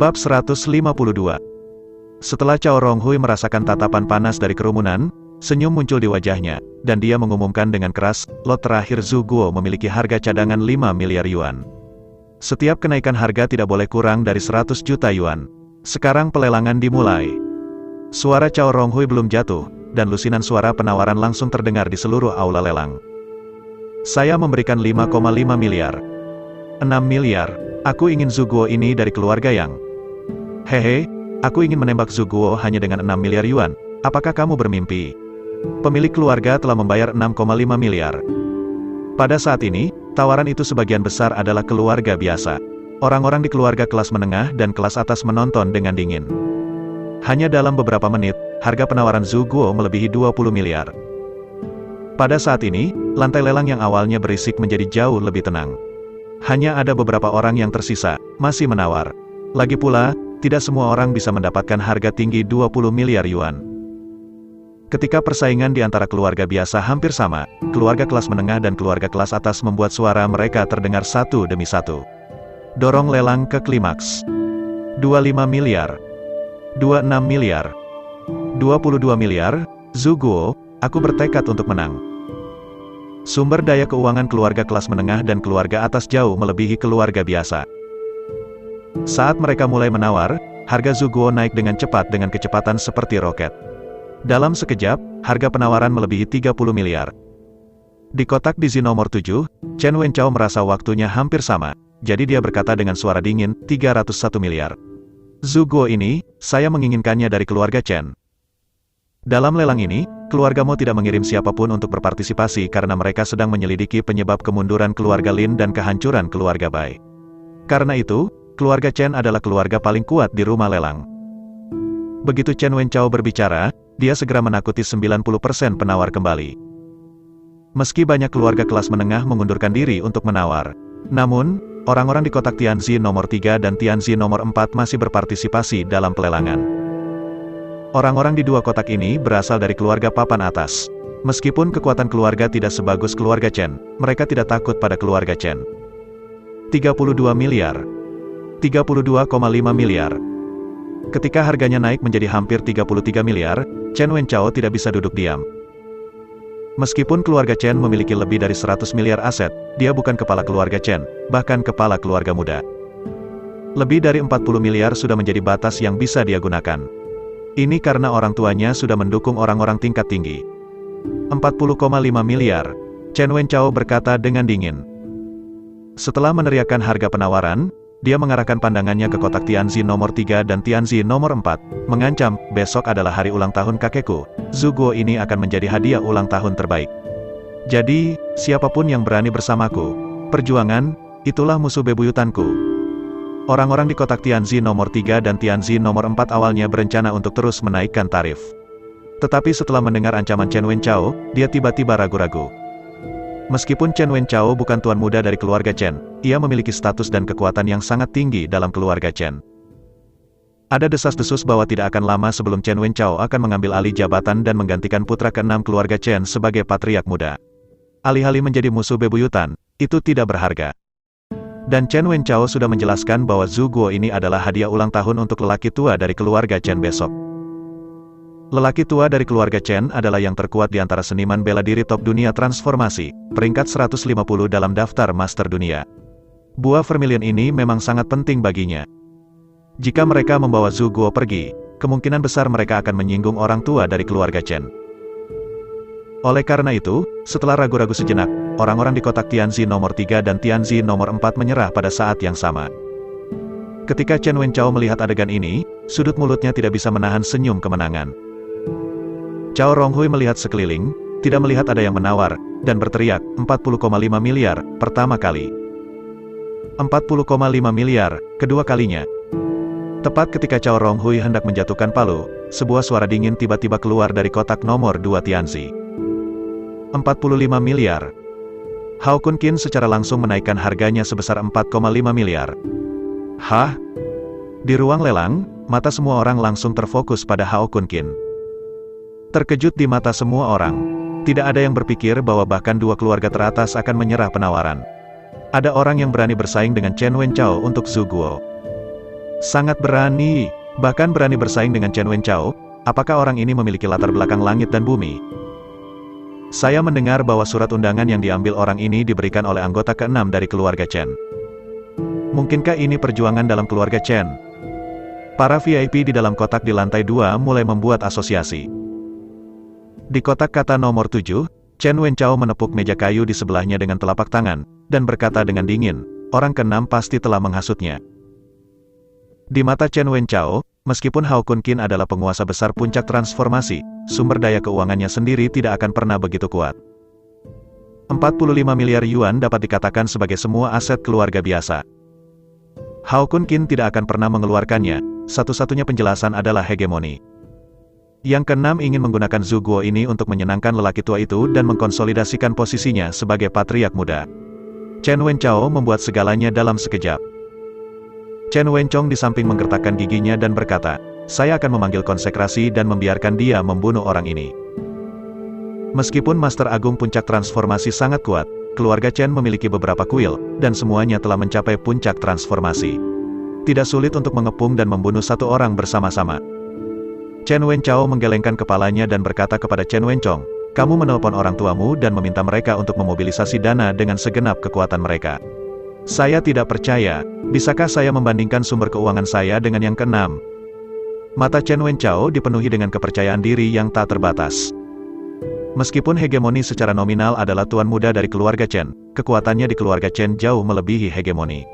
Bab 152. Setelah Cao Ronghui merasakan tatapan panas dari kerumunan, senyum muncul di wajahnya, dan dia mengumumkan dengan keras, lot terakhir Zhu Guo memiliki harga cadangan 5 miliar yuan. Setiap kenaikan harga tidak boleh kurang dari 100 juta yuan. Sekarang pelelangan dimulai. Suara Cao Ronghui belum jatuh, dan lusinan suara penawaran langsung terdengar di seluruh aula lelang. Saya memberikan 5,5 miliar. 6 miliar. Aku ingin Zhu Guo ini dari keluarga yang... Hehe, aku ingin menembak Zhu Guo hanya dengan 6 miliar yuan. Apakah kamu bermimpi? Pemilik keluarga telah membayar 6,5 miliar. Pada saat ini, tawaran itu sebagian besar adalah keluarga biasa. Orang-orang di keluarga kelas menengah dan kelas atas menonton dengan dingin. Hanya dalam beberapa menit, harga penawaran Zhu Guo melebihi 20 miliar. Pada saat ini, lantai lelang yang awalnya berisik menjadi jauh lebih tenang. Hanya ada beberapa orang yang tersisa, masih menawar. Lagi pula, tidak semua orang bisa mendapatkan harga tinggi 20 miliar yuan. Ketika persaingan di antara keluarga biasa hampir sama, keluarga kelas menengah dan keluarga kelas atas membuat suara mereka terdengar satu demi satu. Dorong lelang ke klimaks. 25 miliar. 26 miliar. 22 miliar, Zhu Guo, aku bertekad untuk menang. Sumber daya keuangan keluarga kelas menengah dan keluarga atas jauh melebihi keluarga biasa. Saat mereka mulai menawar, harga Zhu Guo naik dengan cepat dengan kecepatan seperti roket. Dalam sekejap, harga penawaran melebihi 30 miliar. Di kotak dizi nomor 7, Chen Wenchao merasa waktunya hampir sama, jadi dia berkata dengan suara dingin, 301 miliar. Zhu Guo ini, saya menginginkannya dari keluarga Chen. Dalam lelang ini, keluarga Mo tidak mengirim siapapun untuk berpartisipasi karena mereka sedang menyelidiki penyebab kemunduran keluarga Lin dan kehancuran keluarga Bai. Karena itu, keluarga Chen adalah keluarga paling kuat di rumah lelang. Begitu Chen Wenchao berbicara, dia segera menakuti 90% penawar kembali. Meski banyak keluarga kelas menengah mengundurkan diri untuk menawar, namun, orang-orang di kotak Tianzi nomor 3 dan Tianzi nomor 4 masih berpartisipasi dalam pelelangan. Orang-orang di dua kotak ini berasal dari keluarga papan atas. Meskipun kekuatan keluarga tidak sebagus keluarga Chen, mereka tidak takut pada keluarga Chen. 32 miliar. 32,5 miliar. Ketika harganya naik menjadi hampir 33 miliar, Chen Wenchao tidak bisa duduk diam. Meskipun keluarga Chen memiliki lebih dari 100 miliar aset, dia bukan kepala keluarga Chen, bahkan kepala keluarga muda. Lebih dari 40 miliar sudah menjadi batas yang bisa dia gunakan. Ini karena orang tuanya sudah mendukung orang-orang tingkat tinggi. 40,5 miliar, Chen Wenchao berkata dengan dingin. Setelah meneriakkan harga penawaran, dia mengarahkan pandangannya ke kotak Tianzi nomor 3 dan Tianzi nomor 4, mengancam, besok adalah hari ulang tahun kakekku, Zhu Guo ini akan menjadi hadiah ulang tahun terbaik. Jadi, siapapun yang berani bersamaku, perjuangan, itulah musuh bebuyutanku. Orang-orang di kotak Tianzi nomor 3 dan Tianzi nomor 4 awalnya berencana untuk terus menaikkan tarif. Tetapi setelah mendengar ancaman Chen Wenchao, dia tiba-tiba ragu-ragu. Meskipun Chen Wenchao bukan tuan muda dari keluarga Chen, ia memiliki status dan kekuatan yang sangat tinggi dalam keluarga Chen. Ada desas-desus bahwa tidak akan lama sebelum Chen Wenchao akan mengambil alih jabatan dan menggantikan putra ke-6 keluarga Chen sebagai patriark muda. Alih-alih menjadi musuh bebuyutan, itu tidak berharga. Dan Chen Wenchao sudah menjelaskan bahwa Zhu Guo ini adalah hadiah ulang tahun untuk lelaki tua dari keluarga Chen besok. Lelaki tua dari keluarga Chen adalah yang terkuat di antara seniman bela diri top dunia transformasi, peringkat 150 dalam daftar master dunia. Buah vermilion ini memang sangat penting baginya. Jika mereka membawa Zhu Guo pergi, kemungkinan besar mereka akan menyinggung orang tua dari keluarga Chen. Oleh karena itu, setelah ragu-ragu sejenak, orang-orang di kotak Tianzi nomor 3 dan Tianzi nomor 4 menyerah pada saat yang sama. Ketika Chen Wenchao melihat adegan ini, sudut mulutnya tidak bisa menahan senyum kemenangan. Cao Ronghui melihat sekeliling, tidak melihat ada yang menawar, dan berteriak, 40,5 miliar, pertama kali. 40,5 miliar, kedua kalinya. Tepat ketika Cao Ronghui hendak menjatuhkan palu, sebuah suara dingin tiba-tiba keluar dari kotak nomor 2 Tianzi. 45 miliar. Hao Kunqin secara langsung menaikkan harganya sebesar 4,5 miliar. Hah? Di ruang lelang, mata semua orang langsung terfokus pada Hao Kunqin. Terkejut di mata semua orang. Tidak ada yang berpikir bahwa bahkan dua keluarga teratas akan menyerah penawaran. Ada orang yang berani bersaing dengan Chen Wenchao untuk Zhu Guo. Sangat berani, bahkan berani bersaing dengan Chen Wenchao. Apakah orang ini memiliki latar belakang langit dan bumi? Saya mendengar bahwa surat undangan yang diambil orang ini diberikan oleh anggota ke-6 dari keluarga Chen. Mungkinkah ini perjuangan dalam keluarga Chen? Para VIP di dalam kotak di lantai 2 mulai membuat asosiasi. Di kotak kata nomor 7, Chen Wenchao menepuk meja kayu di sebelahnya dengan telapak tangan, dan berkata dengan dingin, orang ke-6 pasti telah menghasutnya. Di mata Chen Wenchao, meskipun Hao Kun Qin adalah penguasa besar puncak transformasi, sumber daya keuangannya sendiri tidak akan pernah begitu kuat. 45 miliar yuan dapat dikatakan sebagai semua aset keluarga biasa. Hao Kun Qin tidak akan pernah mengeluarkannya, satu-satunya penjelasan adalah hegemoni. Yang ke-6 ingin menggunakan Zhu Guo ini untuk menyenangkan lelaki tua itu dan mengkonsolidasikan posisinya sebagai patriark muda. Chen Wenchao membuat segalanya dalam sekejap. Chen Wenchong di samping menggertakkan giginya dan berkata, saya akan memanggil konsekrasi dan membiarkan dia membunuh orang ini. Meskipun Master Agung Puncak Transformasi sangat kuat, keluarga Chen memiliki beberapa kuil, dan semuanya telah mencapai puncak transformasi. Tidak sulit untuk mengepung dan membunuh satu orang bersama-sama. Chen Wenchao menggelengkan kepalanya dan berkata kepada Chen Wenchong, kamu menelpon orang tuamu dan meminta mereka untuk memobilisasi dana dengan segenap kekuatan mereka. Saya tidak percaya, bisakah saya membandingkan sumber keuangan saya dengan yang ke-6? Mata Chen Wenchao dipenuhi dengan kepercayaan diri yang tak terbatas. Meskipun hegemoni secara nominal adalah tuan muda dari keluarga Chen, kekuatannya di keluarga Chen jauh melebihi hegemoni.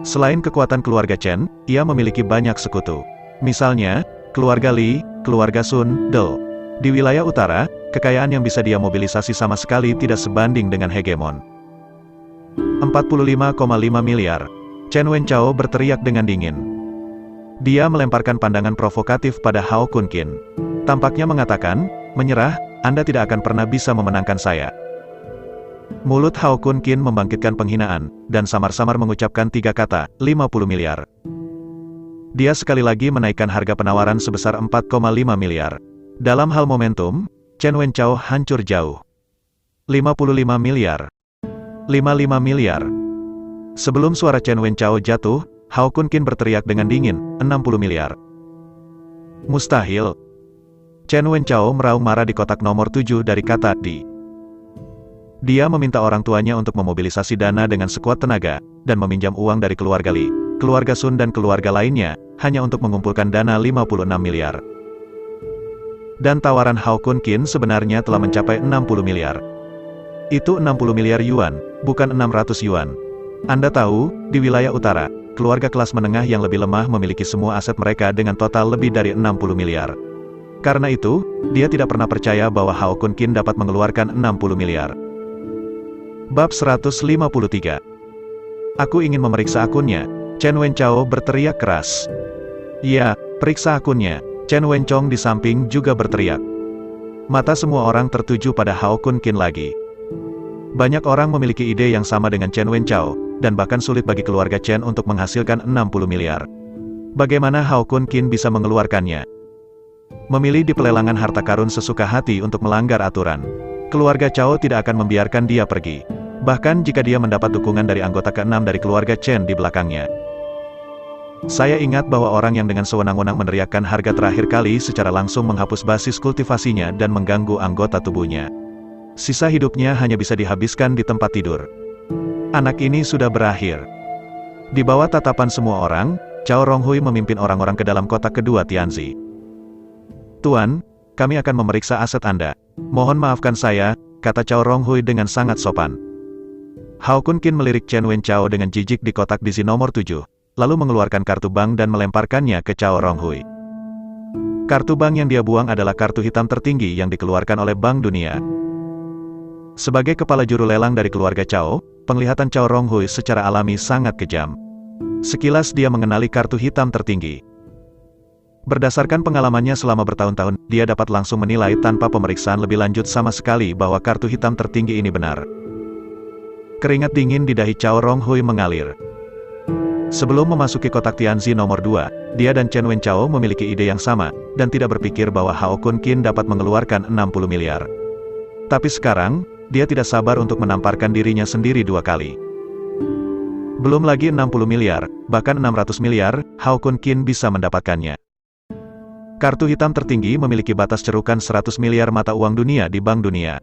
Selain kekuatan keluarga Chen, ia memiliki banyak sekutu. Misalnya, keluarga Li, keluarga Sun, Dou. Di wilayah utara, kekayaan yang bisa dia mobilisasi sama sekali tidak sebanding dengan hegemon. 45,5 miliar. Chen Wenchao berteriak dengan dingin. Dia melemparkan pandangan provokatif pada Hao Kun Qin. Tampaknya mengatakan, menyerah, Anda tidak akan pernah bisa memenangkan saya. Mulut Hao Kun Qin membangkitkan penghinaan, dan samar-samar mengucapkan 3 kata, 50 miliar. Dia sekali lagi menaikkan harga penawaran sebesar 4,5 miliar. Dalam hal momentum, Chen Wenchao hancur jauh. 55 miliar. 55 miliar. Sebelum suara Chen Wenchao jatuh, Hao Kun Qin berteriak dengan dingin, 60 miliar. Mustahil. Chen Wenchao meraung marah di kotak nomor 7 dari kata di. Dia meminta orang tuanya untuk memobilisasi dana dengan sekuat tenaga, dan meminjam uang dari keluarga Li, keluarga Sun dan keluarga lainnya, hanya untuk mengumpulkan dana 56 miliar. Dan tawaran Hao Kun Qin sebenarnya telah mencapai 60 miliar. Itu 60 miliar yuan, bukan 600 yuan. Anda tahu, di wilayah utara, keluarga kelas menengah yang lebih lemah memiliki semua aset mereka dengan total lebih dari 60 miliar. Karena itu, dia tidak pernah percaya bahwa Hao Kun Qin dapat mengeluarkan 60 miliar. Bab 153. Aku ingin memeriksa akunnya. Chen Wenchao berteriak keras. Ya, periksa akunnya. Chen Wenchong di samping juga berteriak. Mata semua orang tertuju pada Hao Kun Qin lagi. Banyak orang memiliki ide yang sama dengan Chen Wenchao, dan bahkan sulit bagi keluarga Chen untuk menghasilkan 60 miliar. Bagaimana Hao Kun Qin bisa mengeluarkannya? Memilih di pelelangan harta karun sesuka hati untuk melanggar aturan. Keluarga Chao tidak akan membiarkan dia pergi. Bahkan jika dia mendapat dukungan dari anggota ke-6 dari keluarga Chen di belakangnya. Saya ingat bahwa orang yang dengan sewenang-wenang meneriakkan harga terakhir kali secara langsung menghapus basis kultivasinya dan mengganggu anggota tubuhnya. Sisa hidupnya hanya bisa dihabiskan di tempat tidur. Anak ini sudah berakhir. Di bawah tatapan semua orang, Cao Ronghui memimpin orang-orang ke dalam kotak kedua Tianzi. Tuan, kami akan memeriksa aset Anda. Mohon maafkan saya, kata Cao Ronghui dengan sangat sopan. Hao Kun Qin melirik Chen Wenchao dengan jijik di kotak dizi nomor 7, lalu mengeluarkan kartu bank dan melemparkannya ke Cao Ronghui. Kartu bank yang dia buang adalah kartu hitam tertinggi yang dikeluarkan oleh Bank Dunia. Sebagai kepala juru lelang dari keluarga Chao, penglihatan Cao Ronghui secara alami sangat kejam. Sekilas dia mengenali kartu hitam tertinggi. Berdasarkan pengalamannya selama bertahun-tahun, dia dapat langsung menilai tanpa pemeriksaan lebih lanjut sama sekali bahwa kartu hitam tertinggi ini benar. Keringat dingin di dahi Cao Ronghui mengalir. Sebelum memasuki kotak Tianzi nomor 2, dia dan Chen Wenchao memiliki ide yang sama, dan tidak berpikir bahwa Hao Kun Qin dapat mengeluarkan 60 miliar. Tapi sekarang, dia tidak sabar untuk menamparkan dirinya sendiri 2 kali. Belum lagi 60 miliar, bahkan 600 miliar, Hao Kun Qin bisa mendapatkannya. Kartu hitam tertinggi memiliki batas cerukan 100 miliar mata uang dunia di Bank Dunia.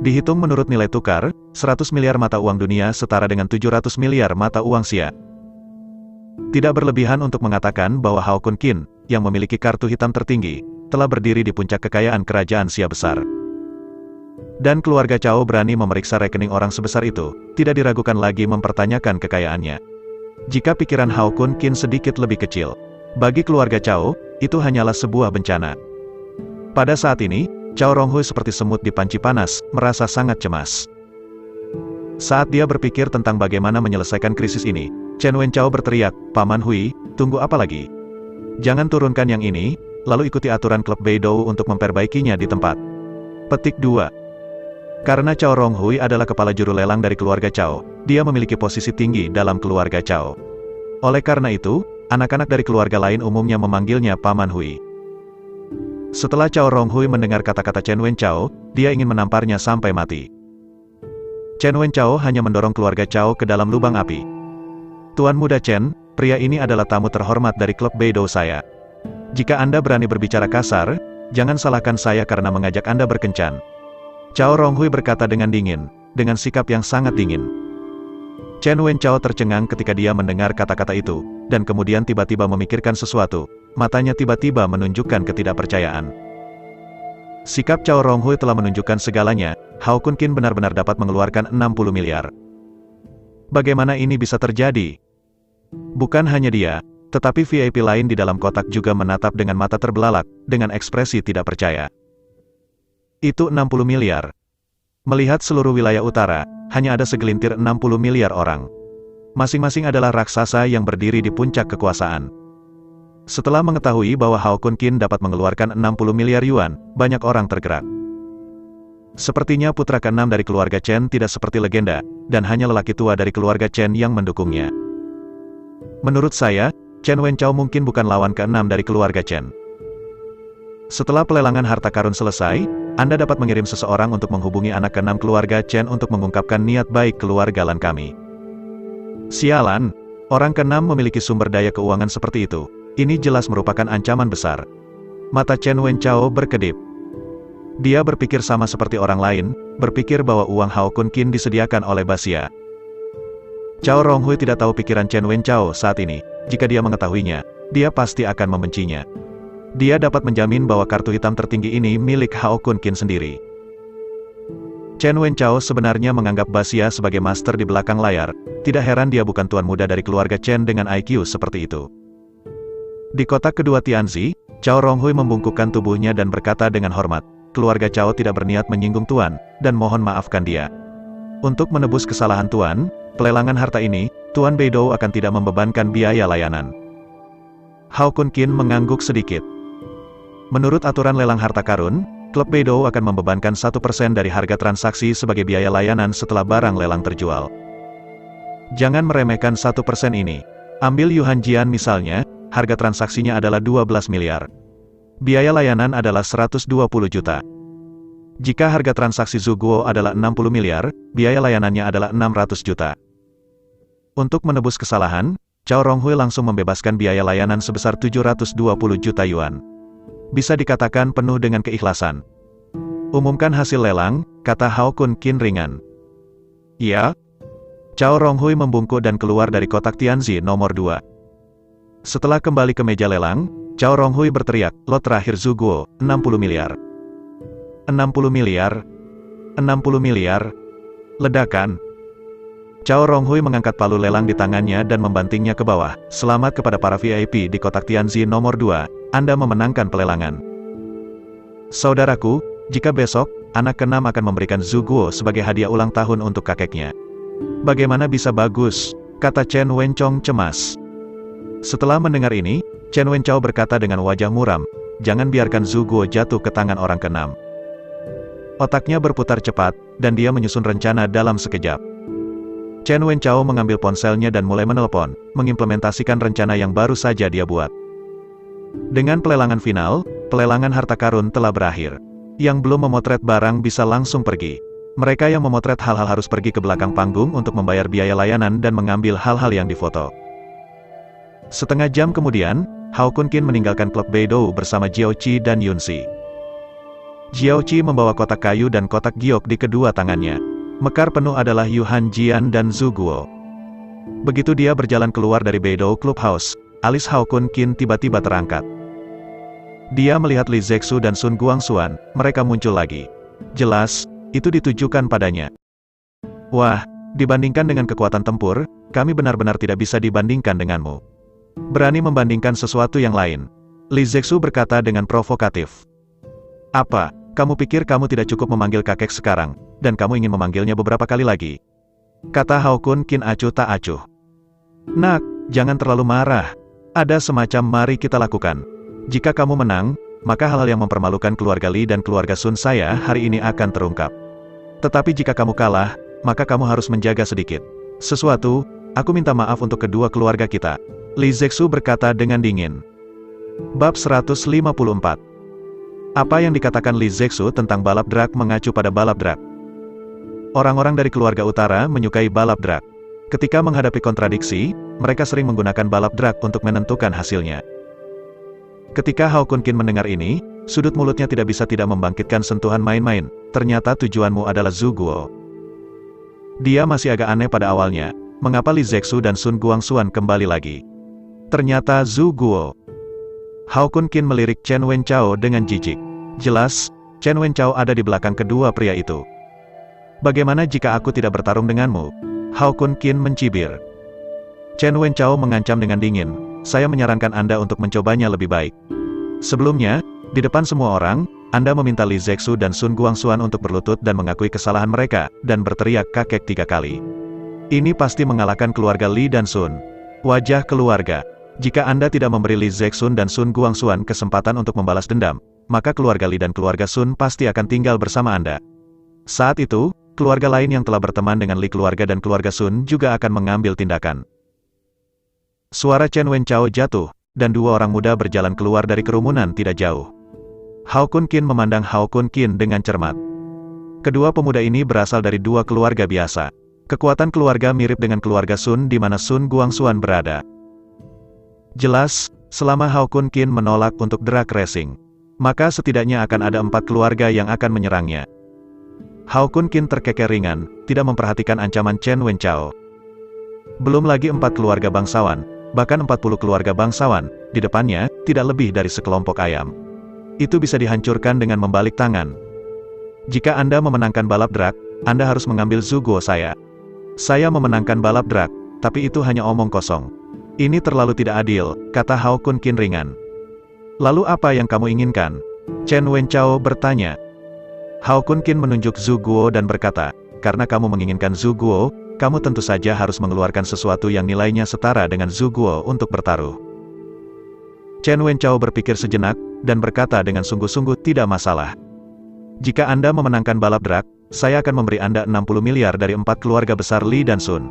Dihitung menurut nilai tukar, 100 miliar mata uang dunia setara dengan 700 miliar mata uang Xia. Tidak berlebihan untuk mengatakan bahwa Hao Kun Qin, yang memiliki kartu hitam tertinggi, telah berdiri di puncak kekayaan kerajaan Xia besar. Dan keluarga Cao berani memeriksa rekening orang sebesar itu, tidak diragukan lagi mempertanyakan kekayaannya. Jika pikiran Hao Kun Qin sedikit lebih kecil, bagi keluarga Cao, itu hanyalah sebuah bencana. Pada saat ini, Cao Ronghui seperti semut di panci panas, merasa sangat cemas. Saat dia berpikir tentang bagaimana menyelesaikan krisis ini, Chen Wenchao berteriak, "Paman Hui, tunggu apa lagi? Jangan turunkan yang ini, lalu ikuti aturan klub Beidou untuk memperbaikinya di tempat." Petik 2. Karena Cao Ronghui adalah kepala juru lelang dari keluarga Cao, dia memiliki posisi tinggi dalam keluarga Cao. Oleh karena itu, anak-anak dari keluarga lain umumnya memanggilnya Paman Hui. Setelah Cao Ronghui mendengar kata-kata Chen Wenchao, dia ingin menamparnya sampai mati. Chen Wenchao hanya mendorong keluarga Cao ke dalam lubang api. "Tuan Muda Chen, pria ini adalah tamu terhormat dari klub Beidou saya. Jika Anda berani berbicara kasar, jangan salahkan saya karena mengajak Anda berkencan." Cao Ronghui berkata dengan dingin, dengan sikap yang sangat dingin. Chen Wenchao tercengang ketika dia mendengar kata-kata itu, dan kemudian tiba-tiba memikirkan sesuatu. Matanya tiba-tiba menunjukkan ketidakpercayaan. Sikap Cao Ronghui telah menunjukkan segalanya, Hao Kun Qin benar-benar dapat mengeluarkan 60 miliar. Bagaimana ini bisa terjadi? Bukan hanya dia, tetapi VIP lain di dalam kotak juga menatap dengan mata terbelalak, dengan ekspresi tidak percaya. Itu 60 miliar. Melihat seluruh wilayah utara, hanya ada segelintir 60 miliar orang. Masing-masing adalah raksasa yang berdiri di puncak kekuasaan. Setelah mengetahui bahwa Hao Kun Qin dapat mengeluarkan 60 miliar yuan, banyak orang tergerak. Sepertinya putra ke-6 dari keluarga Chen tidak seperti legenda, dan hanya lelaki tua dari keluarga Chen yang mendukungnya. Menurut saya, Chen Wenchao mungkin bukan lawan ke-6 dari keluarga Chen. Setelah pelelangan harta karun selesai, Anda dapat mengirim seseorang untuk menghubungi anak ke-6 keluarga Chen untuk mengungkapkan niat baik keluarga Lan kami. Sialan, orang ke-6 memiliki sumber daya keuangan seperti itu. Ini jelas merupakan ancaman besar. Mata Chen Wenchao berkedip. Dia berpikir sama seperti orang lain, berpikir bahwa uang Hao Kun Qin disediakan oleh Basia. Cao Ronghui tidak tahu pikiran Chen Wenchao saat ini. Jika dia mengetahuinya, dia pasti akan membencinya. Dia dapat menjamin bahwa kartu hitam tertinggi ini milik Hao Kun Qin sendiri. Chen Wenchao sebenarnya menganggap Basia sebagai master di belakang layar. Tidak heran dia bukan tuan muda dari keluarga Chen dengan IQ seperti itu. Di kotak kedua Tianzi, Cao Ronghui membungkukkan tubuhnya dan berkata dengan hormat, "Keluarga Cao tidak berniat menyinggung Tuan, dan mohon maafkan dia. Untuk menebus kesalahan Tuan, pelelangan harta ini, Tuan Beidou akan tidak membebankan biaya layanan." Hao Kun Qin mengangguk sedikit. Menurut aturan lelang harta karun, klub Beidou akan membebankan 1% dari harga transaksi sebagai biaya layanan setelah barang lelang terjual. Jangan meremehkan 1% ini. Ambil Yuhan Jian misalnya, harga transaksinya adalah 12 miliar. Biaya layanan adalah 120 juta. Jika harga transaksi Zhu Guo adalah 60 miliar, biaya layanannya adalah 600 juta. Untuk menebus kesalahan, Cao Ronghui langsung membebaskan biaya layanan sebesar 720 juta yuan. Bisa dikatakan penuh dengan keikhlasan. "Umumkan hasil lelang," kata Hao Kun Qin ringan. "Iya." Cao Ronghui membungkuk dan keluar dari kotak Tianzi nomor 2. Setelah kembali ke meja lelang, Cao Ronghui berteriak, "Lot terakhir Zhu Guo, 60 miliar. 60 miliar. 60 miliar. Ledakan." Cao Ronghui mengangkat palu lelang di tangannya dan membantingnya ke bawah. "Selamat kepada para VIP di kotak Tianzi nomor 2, Anda memenangkan pelelangan. Saudaraku, jika besok, anak ke-6 akan memberikan Zhu Guo sebagai hadiah ulang tahun untuk kakeknya." "Bagaimana bisa bagus?" kata Chen Wenchong cemas. Setelah mendengar ini, Chen Wenchao berkata dengan wajah muram, "Jangan biarkan Zhu Guo jatuh ke tangan orang ke-6. Otaknya berputar cepat, dan dia menyusun rencana dalam sekejap. Chen Wenchao mengambil ponselnya dan mulai menelpon, mengimplementasikan rencana yang baru saja dia buat. Dengan pelelangan final, pelelangan harta karun telah berakhir. Yang belum memotret barang bisa langsung pergi. Mereka yang memotret hal-hal harus pergi ke belakang panggung untuk membayar biaya layanan dan mengambil hal-hal yang difoto. Setengah jam kemudian, Hao Kun Qin meninggalkan klub Beidou bersama Jiao Qi dan Yun Si. Jiao Qi membawa kotak kayu dan kotak giok di kedua tangannya. Mekar penuh adalah Yuhan Jian dan Zhu Guo. Begitu dia berjalan keluar dari Beidou Clubhouse, alis Hao Kun Qin tiba-tiba terangkat. Dia melihat Li Zexu dan Sun Guangxuan, mereka muncul lagi. Jelas, itu ditujukan padanya. Wah, dibandingkan dengan kekuatan tempur, kami benar-benar tidak bisa dibandingkan denganmu. Berani membandingkan sesuatu yang lain. Li Zexu berkata dengan provokatif. Apa, kamu pikir kamu tidak cukup memanggil kakek sekarang, dan kamu ingin memanggilnya beberapa kali lagi? Kata Hao Kun Qin acuh tak acuh. Nak, jangan terlalu marah. Ada semacam mari kita lakukan. Jika kamu menang, maka hal-hal yang mempermalukan keluarga Li dan keluarga Sun saya hari ini akan terungkap. Tetapi jika kamu kalah, maka kamu harus menjaga sedikit sesuatu. Aku minta maaf untuk kedua keluarga kita. Li Zexu berkata dengan dingin. Bab 154. Apa yang dikatakan Li Zexu tentang balap drag mengacu pada balap drag. Orang-orang dari keluarga utara menyukai balap drag. Ketika menghadapi kontradiksi, mereka sering menggunakan balap drag untuk menentukan hasilnya. Ketika Hao Kun Qin mendengar ini, sudut mulutnya tidak bisa tidak membangkitkan sentuhan main-main. Ternyata tujuanmu adalah Zhu Guo. Dia masih agak aneh pada awalnya, mengapa Li Zexu dan Sun Guangxuan kembali lagi. Ternyata Zhu Guo. Hao Kun Qin melirik Chen Wenchao dengan jijik. Jelas, Chen Wenchao ada di belakang kedua pria itu. Bagaimana jika aku tidak bertarung denganmu? Hao Kun Qin mencibir. Chen Wenchao mengancam dengan dingin. Saya menyarankan Anda untuk mencobanya lebih baik. Sebelumnya, di depan semua orang, Anda meminta Li Zexu dan Sun Guangxuan untuk berlutut dan mengakui kesalahan mereka, dan berteriak kakek 3 kali. Ini pasti mengalahkan keluarga Li dan Sun. Wajah keluarga. Jika Anda tidak memberi Li Zexu dan Sun Guangxuan kesempatan untuk membalas dendam, maka keluarga Li dan keluarga Sun pasti akan tinggal bersama Anda. Saat itu, keluarga lain yang telah berteman dengan Li keluarga dan keluarga Sun juga akan mengambil tindakan. Suara Chen Wenchao jatuh, dan 2 orang muda berjalan keluar dari kerumunan tidak jauh. Hao Kun Qin memandang Hao Kun Qin dengan cermat. Kedua pemuda ini berasal dari 2 keluarga biasa. Kekuatan keluarga mirip dengan keluarga Sun di mana Sun Guangxuan berada. Jelas, selama Hao Kun Qin menolak untuk drag racing, maka setidaknya akan ada 4 keluarga yang akan menyerangnya. Hao Kun Qin terkeker ringan, tidak memperhatikan ancaman Chen Wenchao. Belum lagi 4 keluarga bangsawan, bahkan 40 keluarga bangsawan, di depannya, tidak lebih dari sekelompok ayam. Itu bisa dihancurkan dengan membalik tangan. Jika Anda memenangkan balap drag, Anda harus mengambil Zhu Guo saya. Saya memenangkan balap drag, tapi itu hanya omong kosong. Ini terlalu tidak adil, kata Hao Kun Qin ringan. Lalu apa yang kamu inginkan? Chen Wenchao bertanya. Hao Kun Qin menunjuk Zhu Guo dan berkata, karena kamu menginginkan Zhu Guo, kamu tentu saja harus mengeluarkan sesuatu yang nilainya setara dengan Zhu Guo untuk bertaruh. Chen Wenchao berpikir sejenak, dan berkata dengan sungguh-sungguh tidak masalah. Jika Anda memenangkan balap drag, saya akan memberi Anda 60 miliar dari 4 keluarga besar Li dan Sun.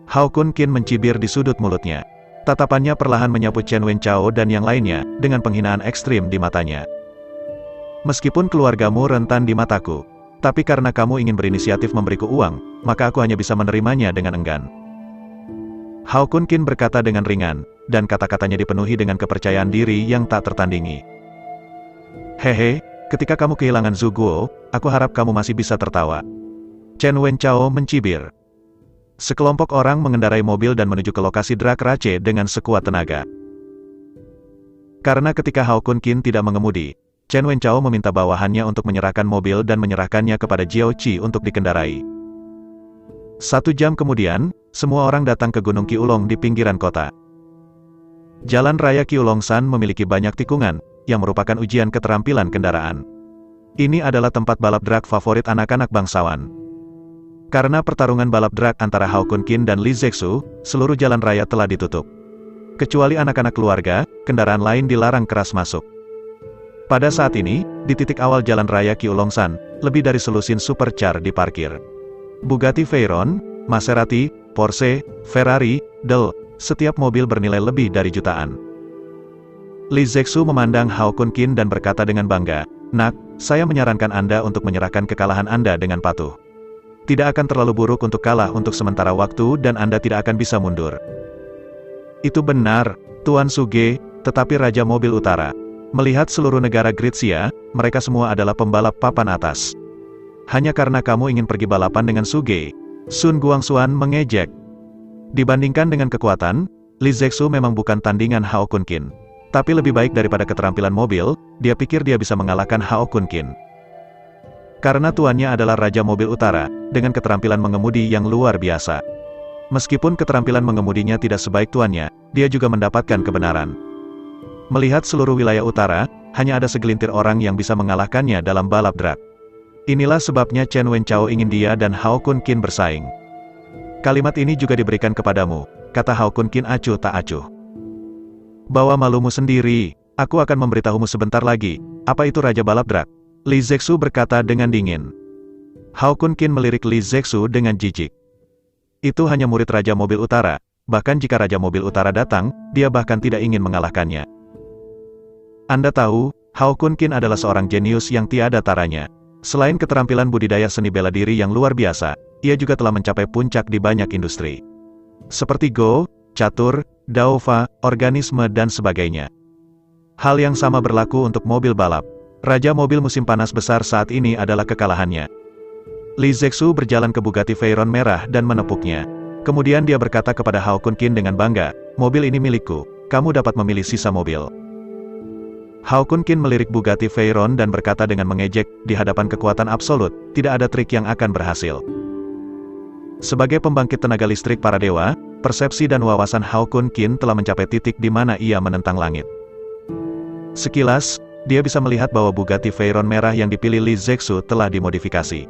Hao Kun Qin mencibir di sudut mulutnya. Tatapannya perlahan menyapu Chen Wenchao dan yang lainnya, dengan penghinaan ekstrim di matanya. Meskipun keluargamu rentan di mataku, tapi karena kamu ingin berinisiatif memberiku uang, maka aku hanya bisa menerimanya dengan enggan. Hao Kun Qin berkata dengan ringan, dan kata-katanya dipenuhi dengan kepercayaan diri yang tak tertandingi. Hehe, ketika kamu kehilangan Zhu Guo, aku harap kamu masih bisa tertawa. Chen Wenchao mencibir. Sekelompok orang mengendarai mobil dan menuju ke lokasi drag race dengan sekuat tenaga. Karena ketika Hao Kun Qin tidak mengemudi, Chen Wenchao meminta bawahannya untuk menyerahkan mobil dan menyerahkannya kepada Jiao Qi untuk dikendarai. 1 jam kemudian, semua orang datang ke Gunung Qiulong di pinggiran kota. Jalan Raya Qiulongsan memiliki banyak tikungan, yang merupakan ujian keterampilan kendaraan. Ini adalah tempat balap drag favorit anak-anak bangsawan. Karena pertarungan balap drag antara Hao Kun Qin dan Li Zexu, seluruh jalan raya telah ditutup. Kecuali anak-anak keluarga, kendaraan lain dilarang keras masuk. Pada saat ini, di titik awal jalan raya Qiulongsan, lebih dari selusin supercar diparkir. Bugatti Veyron, Maserati, Porsche, Ferrari, Dell, setiap mobil bernilai lebih dari jutaan. Li Zexu memandang Hao Kun Qin dan berkata dengan bangga, "Nak, saya menyarankan Anda untuk menyerahkan kekalahan Anda dengan patuh. Tidak akan terlalu buruk untuk kalah untuk sementara waktu dan Anda tidak akan bisa mundur. Itu benar, Tuan Suge, tetapi Raja Mobil Utara. Melihat seluruh negara Gritsia, mereka semua adalah pembalap papan atas. Hanya karena kamu ingin pergi balapan dengan Suge, Sun Guangxuan mengejek. Dibandingkan dengan kekuatan, Li Zexu memang bukan tandingan Hao Kunkin. Tapi lebih baik daripada keterampilan mobil, dia pikir dia bisa mengalahkan Hao Kunkin. Karena tuannya adalah Raja Mobil Utara, dengan keterampilan mengemudi yang luar biasa. Meskipun keterampilan mengemudinya tidak sebaik tuannya, dia juga mendapatkan kebenaran. Melihat seluruh wilayah utara, hanya ada segelintir orang yang bisa mengalahkannya dalam balap drag. Inilah sebabnya Chen Wenchao ingin dia dan Hao Kunkin bersaing. Kalimat ini juga diberikan kepadamu, kata Hao Kunkin acuh tak acuh. Bawa malumu sendiri, aku akan memberitahumu sebentar lagi, apa itu Raja Balap Drag? Li Zexu berkata dengan dingin. Hao Kunkin melirik Li Zexu dengan jijik. Itu hanya murid Raja Mobil Utara, bahkan jika Raja Mobil Utara datang, dia bahkan tidak ingin mengalahkannya. Anda tahu, Hao Kunkin adalah seorang jenius yang tiada taranya. Selain keterampilan budidaya seni bela diri yang luar biasa, ia juga telah mencapai puncak di banyak industri. Seperti Go, catur, daova, organisme dan sebagainya. Hal yang sama berlaku untuk mobil balap. Raja mobil musim panas besar saat ini adalah kekalahannya. Li Zexu berjalan ke Bugatti Veyron merah dan menepuknya. Kemudian dia berkata kepada Hao Kunkin dengan bangga, mobil ini milikku, kamu dapat memilih sisa mobil. Hao Kunkin melirik Bugatti Veyron dan berkata dengan mengejek, di hadapan kekuatan absolut, tidak ada trik yang akan berhasil. Sebagai pembangkit tenaga listrik para dewa, persepsi dan wawasan Hao Kunkin telah mencapai titik di mana ia menentang langit. Sekilas, dia bisa melihat bahwa Bugatti Veyron merah yang dipilih Li Zexu telah dimodifikasi.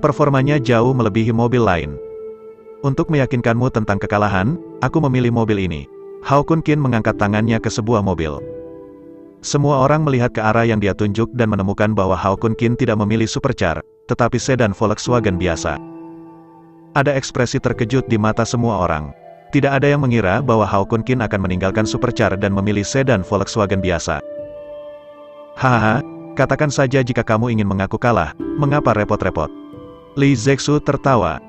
Performanya jauh melebihi mobil lain. Untuk meyakinkanmu tentang kekalahan, aku memilih mobil ini. Hao Kunkin mengangkat tangannya ke sebuah mobil. Semua orang melihat ke arah yang dia tunjuk dan menemukan bahwa Hao Kunkin tidak memilih supercar, tetapi sedan Volkswagen biasa. Ada ekspresi terkejut di mata semua orang. Tidak ada yang mengira bahwa Hao Kunkin akan meninggalkan supercar dan memilih sedan Volkswagen biasa. Hahaha, katakan saja jika kamu ingin mengaku kalah, mengapa repot-repot? Li Zexu tertawa.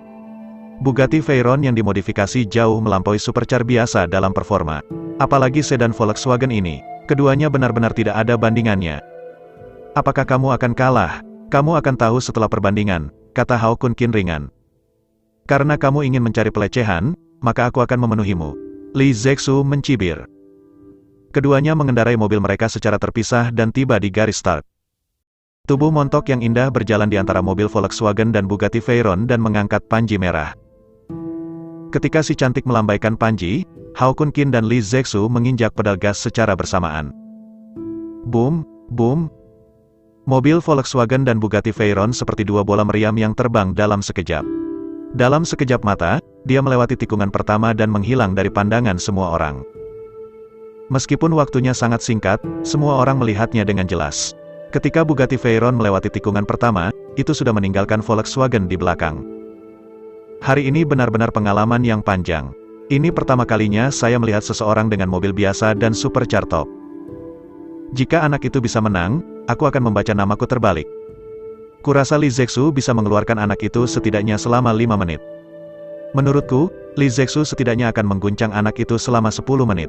Bugatti Veyron yang dimodifikasi jauh melampaui supercar biasa dalam performa. Apalagi sedan Volkswagen ini, keduanya benar-benar tidak ada bandingannya. Apakah kamu akan kalah? Kamu akan tahu setelah perbandingan, kata Hao Kunkin ringan. Karena kamu ingin mencari pelecehan, maka aku akan memenuhimu. Li Zexu mencibir. Keduanya mengendarai mobil mereka secara terpisah dan tiba di garis start. Tubuh montok yang indah berjalan di antara mobil Volkswagen dan Bugatti Veyron dan mengangkat panji merah. Ketika si cantik melambaikan panji, Hao Kunkin dan Li Zexu menginjak pedal gas secara bersamaan. Boom, boom. Mobil Volkswagen dan Bugatti Veyron seperti dua bola meriam yang terbang dalam sekejap. Dalam sekejap mata, dia melewati tikungan pertama dan menghilang dari pandangan semua orang. Meskipun waktunya sangat singkat, semua orang melihatnya dengan jelas. Ketika Bugatti Veyron melewati tikungan pertama, itu sudah meninggalkan Volkswagen di belakang. Hari ini benar-benar pengalaman yang panjang. Ini pertama kalinya saya melihat seseorang dengan mobil biasa dan supercar top. Jika anak itu bisa menang, aku akan membaca namaku terbalik. Kurasa Li Zexu bisa mengeluarkan anak itu setidaknya selama 5 menit. Menurutku, Li Zexu setidaknya akan mengguncang anak itu selama 10 menit.